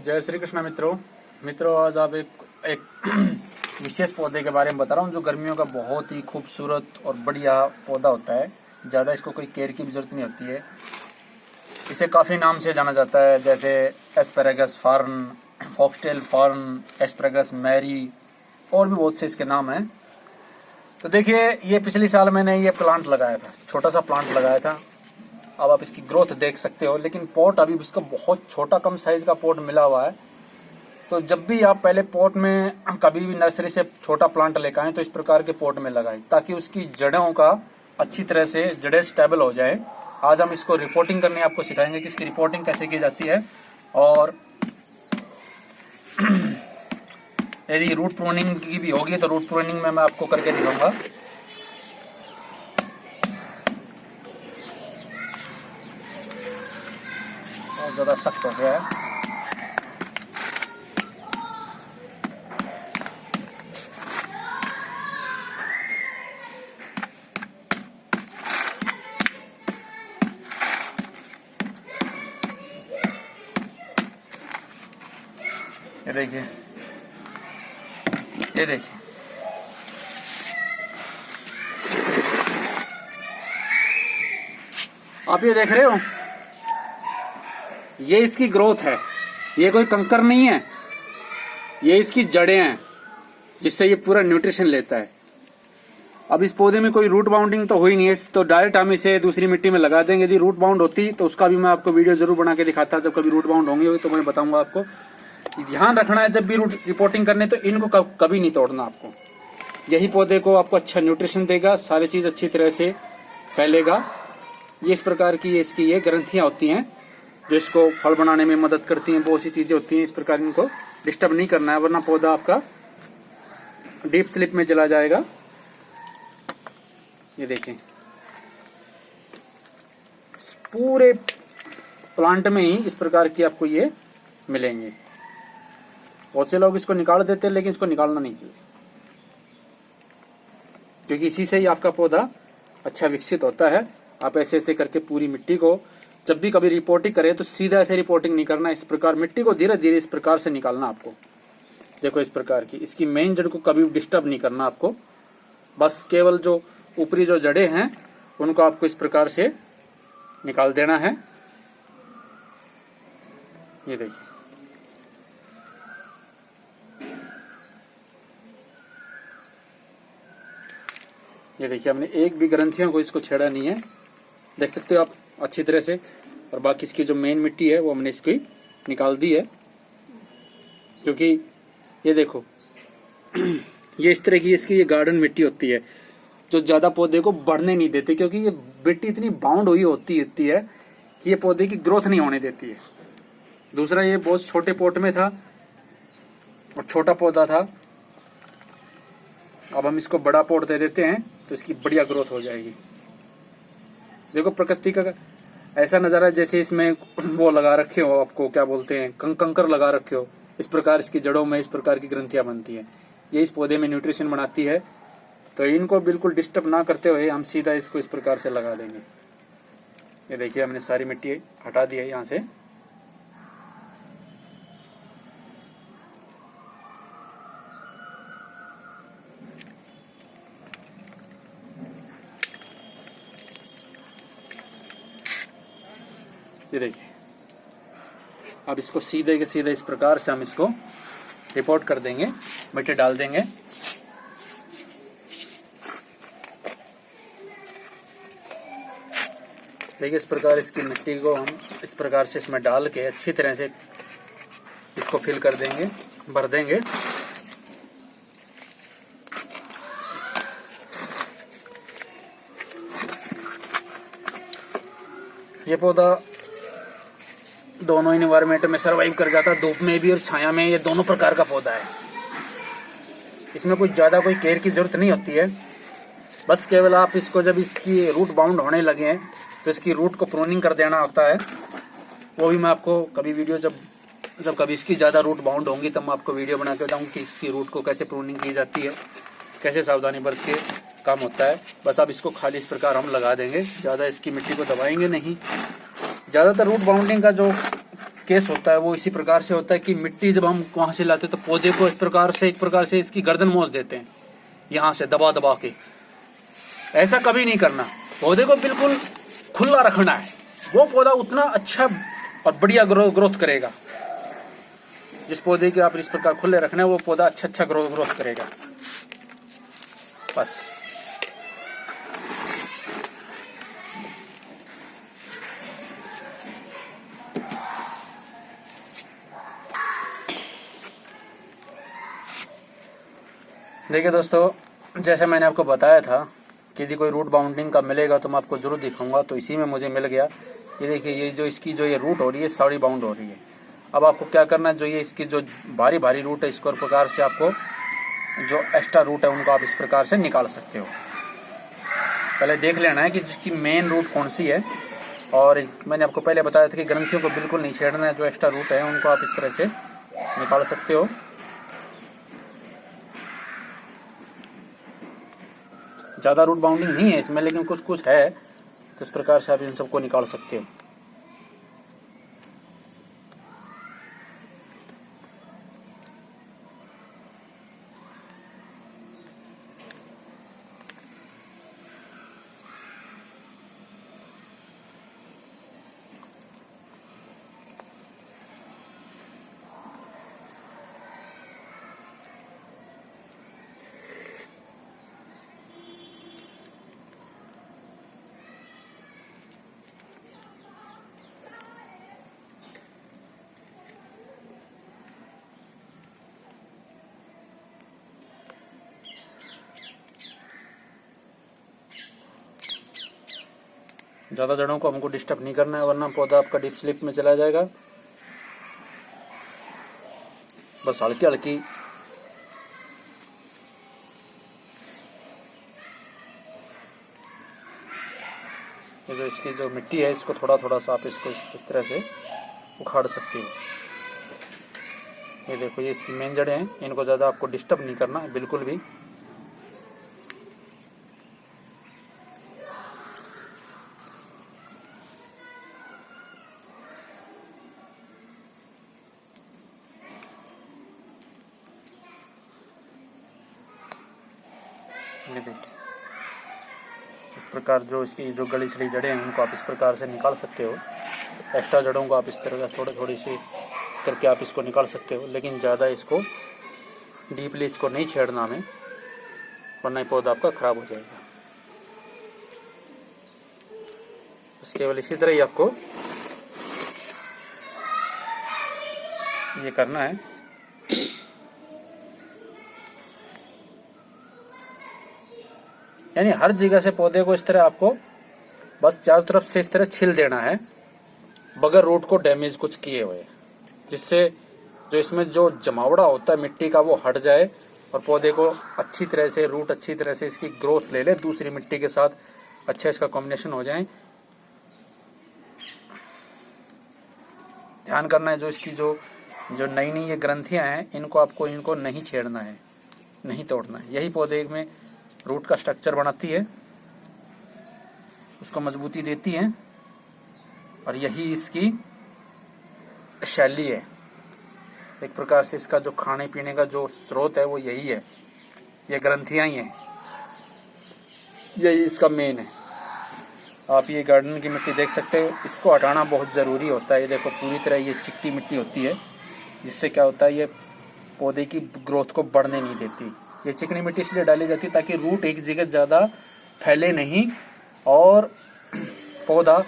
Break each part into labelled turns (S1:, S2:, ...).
S1: जय श्री कृष्ण मित्रों आज आप एक विशेष पौधे के बारे में बता रहा हूँ जो गर्मियों का बहुत ही खूबसूरत और बढ़िया पौधा होता है। ज़्यादा इसको कोई केयर की भी जरूरत नहीं होती है। इसे काफ़ी नाम से जाना जाता है, जैसे asparagus fern, foxtail fern, asparagus meyeri और भी बहुत से इसके नाम हैं। तो देखिए, ये पिछले साल मैंने ये प्लांट लगाया था, छोटा सा प्लांट लगाया था। अब आप इसकी ग्रोथ देख सकते हो, लेकिन पॉट अभी इसका बहुत छोटा कम साइज का पॉट मिला हुआ है। तो जब भी आप पहले पॉट में कभी भी नर्सरी से छोटा प्लांट लेकर आए तो इस प्रकार के पॉट में लगाएं, ताकि उसकी जड़ों का अच्छी तरह से जड़ें स्टेबल हो जाए। आज हम इसको रिपोर्टिंग करने आपको सिखाएंगे कि इसकी रिपोर्टिंग कैसे की जाती है, और यदि रूट प्रूनिंग की भी होगी तो रूट प्रूनिंग में मैं आपको करके दिखाऊंगा। बहुत ज़्यादा सख्त हो गया है। ये देखिए, ये देखिए, आप ये देख रहे हो, ये इसकी ग्रोथ है। ये कोई कंकर नहीं है, ये इसकी जड़ें हैं जिससे ये पूरा न्यूट्रिशन लेता है। अब इस पौधे में कोई रूट बाउंडिंग तो हुई नहीं है, तो डायरेक्ट हम इसे दूसरी मिट्टी में लगा देंगे। यदि रूट बाउंड होती तो उसका भी मैं आपको वीडियो जरूर बना के दिखाता। जब कभी रूट बाउंड होंगे तो मैं बताऊंगा आपको। ध्यान रखना है जब भी रूट रिपोर्टिंग करने, तो इनको कभी नहीं तोड़ना आपको। यही पौधे को आपको अच्छा न्यूट्रिशन देगा, सारी चीज अच्छी तरह से फैलेगा। ये इस प्रकार की इसकी ये ग्रंथियां होती हैं जो इसको फल बनाने में मदद करती हैं। बहुत सी चीजें होती हैं, इस प्रकार इनको डिस्टर्ब नहीं करना है, वरना पौधा आपका डीप स्लीप में चला जाएगा। ये देखें, पूरे प्लांट में ही इस प्रकार की आपको ये मिलेंगे। बहुत से लोग इसको निकाल देते हैं, लेकिन इसको निकालना नहीं चाहिए, क्योंकि इसी से ही आपका पौधा अच्छा विकसित होता है। आप ऐसे ऐसे करके पूरी मिट्टी को जब भी कभी रिपोर्टिंग करें तो सीधा ऐसे रिपोर्टिंग नहीं करना, इस प्रकार मिट्टी को धीरे धीरे इस प्रकार से निकालना आपको। देखो, इस प्रकार की इसकी मेन जड़ को कभी डिस्टर्ब नहीं करना आपको। बस केवल जो ऊपरी जो जड़ें हैं उनको आपको इस प्रकार से निकाल देना है। ये देखिए, ये देखिए, हमने एक भी ग्रंथियों को इसको छेड़ा नहीं है, देख सकते हो आप अच्छी तरह से। और बाकी इसकी जो मेन मिट्टी है वो हमने इसकी निकाल दी है, क्योंकि ये देखो ये इस तरह की इसकी ये गार्डन मिट्टी होती है जो ज्यादा पौधे को बढ़ने नहीं देती, क्योंकि ये मिट्टी इतनी बाउंड हुई होती है कि ये पौधे की ग्रोथ नहीं होने देती है। दूसरा, ये बहुत छोटे पोट में था और छोटा पौधा था। अब हम इसको बड़ा पोट दे देते हैं तो इसकी बढ़िया ग्रोथ हो जाएगी। देखो, प्रकृति का ऐसा नजारा है जैसे इसमें वो लगा रखे हो, आपको क्या बोलते हैं, कंकर लगा रखे हो। इस प्रकार इसकी जड़ों में इस प्रकार की ग्रंथियां बनती हैं। ये इस पौधे में न्यूट्रिशन बनाती है। तो इनको बिल्कुल डिस्टर्ब ना करते हुए हम सीधा इसको इस प्रकार से लगा देंगे। ये देखिए, हमने सारी मिट्टी हटा दी है यहाँ से। ये देखिए, अब इसको सीधे के सीधे इस प्रकार से हम इसको रिपोर्ट कर देंगे, मिट्टी डाल देंगे। देखिए, इस प्रकार इसकी मिट्टी को हम इस प्रकार से इसमें डाल के अच्छी तरह से इसको फिल कर देंगे, भर देंगे। ये पौधा दोनों इन्वायरमेंट में सर्वाइव कर जाता है, धूप में भी और छाया में। ये दोनों प्रकार का पौधा है। इसमें कोई ज़्यादा कोई केयर की जरूरत नहीं होती है। बस केवल आप इसको जब इसकी रूट बाउंड होने लगे हैं तो इसकी रूट को प्रूनिंग कर देना होता है। वो भी मैं आपको कभी वीडियो जब कभी इसकी ज़्यादा रूट बाउंड होंगी तब मैं आपको वीडियो बना के बताऊँ कि इसकी रूट को कैसे प्रूनिंग की जाती है, कैसे सावधानी बरत के काम होता है। बस अब इसको खाली इस प्रकार हम लगा देंगे, ज़्यादा इसकी मिट्टी को दबाएंगे नहीं। ज़्यादातर रूट बाउंडिंग का जो केस होता है वो इसी प्रकार से होता है कि मिट्टी जब हम वहां से लाते हैं तो पौधे को इस प्रकार से एक प्रकार से इसकी गर्दन मोच देते हैं, यहाँ से दबा दबा के। ऐसा कभी नहीं करना, पौधे को बिल्कुल खुला रखना है, वो पौधा उतना अच्छा और बढ़िया ग्रोथ करेगा। जिस पौधे के आप इस प्रकार खुले रखना है वो पौधा अच्छा ग्रोथ करेगा। बस देखिए दोस्तों, जैसे मैंने आपको बताया था कि यदि कोई रूट बाउंडिंग का मिलेगा तो मैं आपको जरूर दिखाऊंगा। तो इसी में मुझे मिल गया। ये देखिए, ये जो इसकी जो ये रूट हो रही है साड़ी बाउंड हो रही है। अब आपको क्या करना है, जो ये इसकी जो भारी भारी रूट है इसको प्रकार से आपको जो एक्स्ट्रा रूट है उनको आप इस प्रकार से निकाल सकते हो। पहले देख लेना है कि जिसकी मेन रूट कौन सी है। और मैंने आपको पहले बताया था कि ग्रंथियों को बिल्कुल नहीं छेड़ना है, जो एक्स्ट्रा रूट है उनको आप इस तरह से निकाल सकते हो। ज्यादा रूट बाउंडिंग नहीं है इसमें, लेकिन कुछ कुछ है, तो इस प्रकार से आप इन सबको निकाल सकते हो। ज्यादा जड़ों को हमको डिस्टर्ब नहीं करना है, वरना पौधा आपका डीप स्लीप में चला जाएगा। बस हल्की हल्की ये जो इसकी जो मिट्टी है इसको थोड़ा थोड़ा सा आप इसको इस तरह से उखाड़ सकते हो। ये देखो, ये इसकी मेन जड़ें हैं, इनको ज्यादा आपको डिस्टर्ब नहीं करना है बिल्कुल भी। ये देखिए, इस प्रकार जो इसकी जो गली सड़ी जड़ें हैं उनको आप इस प्रकार से निकाल सकते हो। एक्स्ट्रा जड़ों को आप इस तरह से थोड़ी सी करके आप इसको निकाल सकते हो, लेकिन ज़्यादा इसको डीपली इसको नहीं छेड़ना हमें, वरना पौधा आपका खराब हो जाएगा। बस केवल इसी तरह ही आपको ये करना है। यानी हर जगह से पौधे को इस तरह आपको बस चारों तरफ से इस तरह छिल देना है, बगैर रूट को डैमेज कुछ किए हुए, जिससे जो इसमें जो जमावड़ा होता है मिट्टी का वो हट जाए और पौधे को अच्छी तरह से रूट अच्छी तरह से इसकी ग्रोथ ले ले, दूसरी मिट्टी के साथ अच्छा इसका कॉम्बिनेशन हो जाए। ध्यान करना है, जो इसकी जो नई नई ये ग्रंथियां हैं इनको नहीं छेड़ना है, नहीं तोड़ना है। यही पौधे में रूट का स्ट्रक्चर बनाती है, उसको मजबूती देती है, और यही इसकी शैली है। एक प्रकार से इसका जो खाने पीने का जो स्रोत है वो यही है, ये ग्रंथियां ही हैं, यही इसका मेन है। आप ये गार्डन की मिट्टी देख सकते हो, इसको हटाना बहुत ज़रूरी होता है। ये देखो, पूरी तरह ये चिकटी मिट्टी होती है, जिससे क्या होता है ये पौधे की ग्रोथ को बढ़ने नहीं देती। ये चिकनी मिट्टी इसलिए डाली जाती है ताकि रूट एक जगह ज़्यादा फैले नहीं और पौधा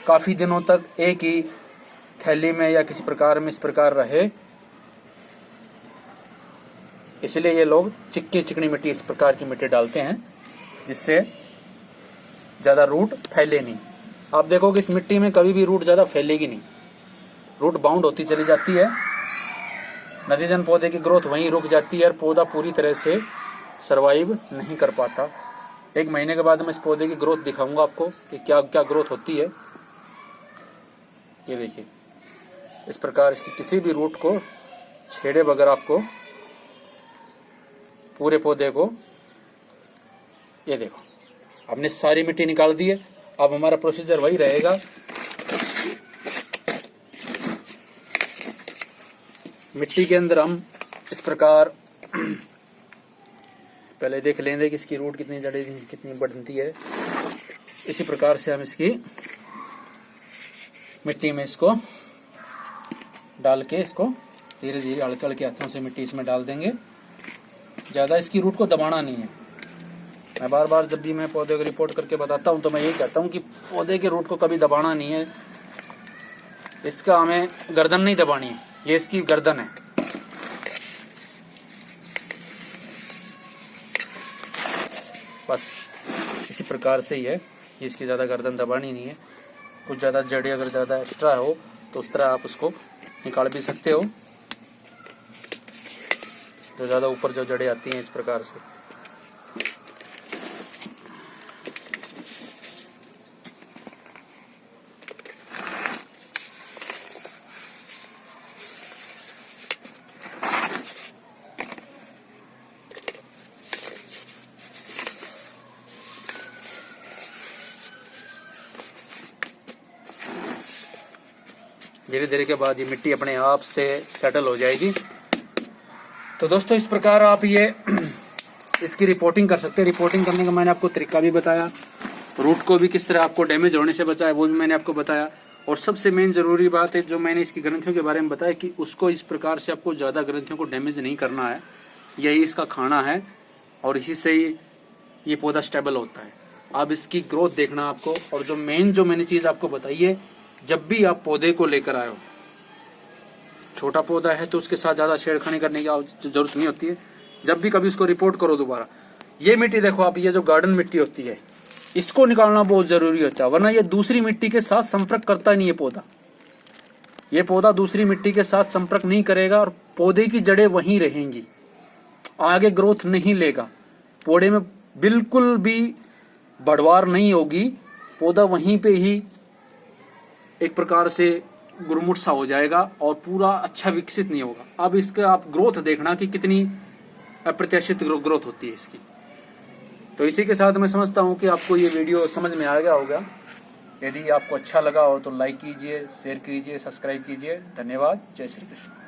S1: काफ़ी दिनों तक एक ही थैली में या किसी प्रकार में इस प्रकार रहे। इसलिए ये लोग चिकनी मिट्टी इस प्रकार की मिट्टी डालते हैं, जिससे ज़्यादा रूट फैले नहीं। आप देखोगे इस मिट्टी में कभी भी रूट ज़्यादा फैलेगी नहीं, रूट बाउंड होती चली जाती है, नतीजन पौधे की ग्रोथ वहीं रुक जाती है और पौधा पूरी तरह से सरवाइव नहीं कर पाता। 1 महीने के बाद मैं इस पौधे की ग्रोथ दिखाऊंगा आपको कि क्या क्या ग्रोथ होती है। ये देखिए, इस प्रकार इसकी किसी भी रूट को छेड़े बगैर आपको पूरे पौधे को, ये देखो, हमने सारी मिट्टी निकाल दी है। अब हमारा प्रोसीजर वही रहेगा, मिट्टी के अंदर हम इस प्रकार पहले देख लेंगे कि इसकी रूट कितनी जड़ी कितनी बढ़ती है। इसी प्रकार से हम इसकी मिट्टी में इसको डाल के इसको धीरे धीरे हल्के हल्के हाथों से मिट्टी इसमें डाल देंगे। ज़्यादा इसकी रूट को दबाना नहीं है। मैं बार बार जब भी मैं पौधे को रिपोर्ट करके बताता हूँ तो मैं यही कहता हूँ कि पौधे के रूट को कभी दबाना नहीं है। इसका हमें गर्दन नहीं दबानी है, ये इसकी गर्दन है। बस इसी प्रकार से ही है, इसकी ज़्यादा गर्दन दबानी नहीं है। कुछ ज़्यादा जड़ें अगर ज़्यादा एक्स्ट्रा हो तो उस तरह आप उसको निकाल भी सकते हो। जो ज़्यादा ऊपर जो जड़ें आती हैं इस प्रकार से। धीरे धीरे के बाद ये मिट्टी अपने आप से सेटल हो जाएगी। तो दोस्तों इस प्रकार आप ये इसकी रिपोर्टिंग कर सकते हैं। रिपोर्टिंग करने का मैंने आपको तरीका भी बताया, रूट को भी किस तरह आपको डैमेज होने से बचाया वो भी मैंने आपको बताया। और सबसे मेन जरूरी बात है जो मैंने इसकी ग्रंथियों के बारे में बताया कि उसको इस प्रकार से आपको ज़्यादा ग्रंथियों को डैमेज नहीं करना है। यही इसका खाना है और इसी से ही ये पौधा स्टेबल होता है। अब इसकी ग्रोथ देखना आपको। और जो मेन जो मैंने चीज़ आपको बताई है, जब भी आप पौधे को लेकर आए हो, छोटा पौधा है तो उसके साथ ज़्यादा छेड़खानी करने की जरूरत नहीं होती है। जब भी कभी उसको रिपोर्ट करो दोबारा, ये मिट्टी देखो आप, ये जो गार्डन मिट्टी होती है इसको निकालना बहुत जरूरी होता है, वरना ये दूसरी मिट्टी के साथ संपर्क करता नहीं है पौधा। ये पौधा दूसरी मिट्टी के साथ संपर्क नहीं करेगा और पौधे की जड़ें वहीं रहेंगी, आगे ग्रोथ नहीं लेगा, पौधे में बिल्कुल भी बढ़वार नहीं होगी। पौधा वहीं पे ही एक प्रकार से गुरमुट सा हो जाएगा और पूरा अच्छा विकसित नहीं होगा। अब इसका आप ग्रोथ देखना कि कितनी अप्रत्याशित ग्रोथ होती है इसकी। तो इसी के साथ मैं समझता हूं कि आपको ये वीडियो समझ में आ गया होगा। यदि आपको अच्छा लगा हो तो लाइक कीजिए, शेयर कीजिए, सब्सक्राइब कीजिए। धन्यवाद। जय श्री कृष्ण।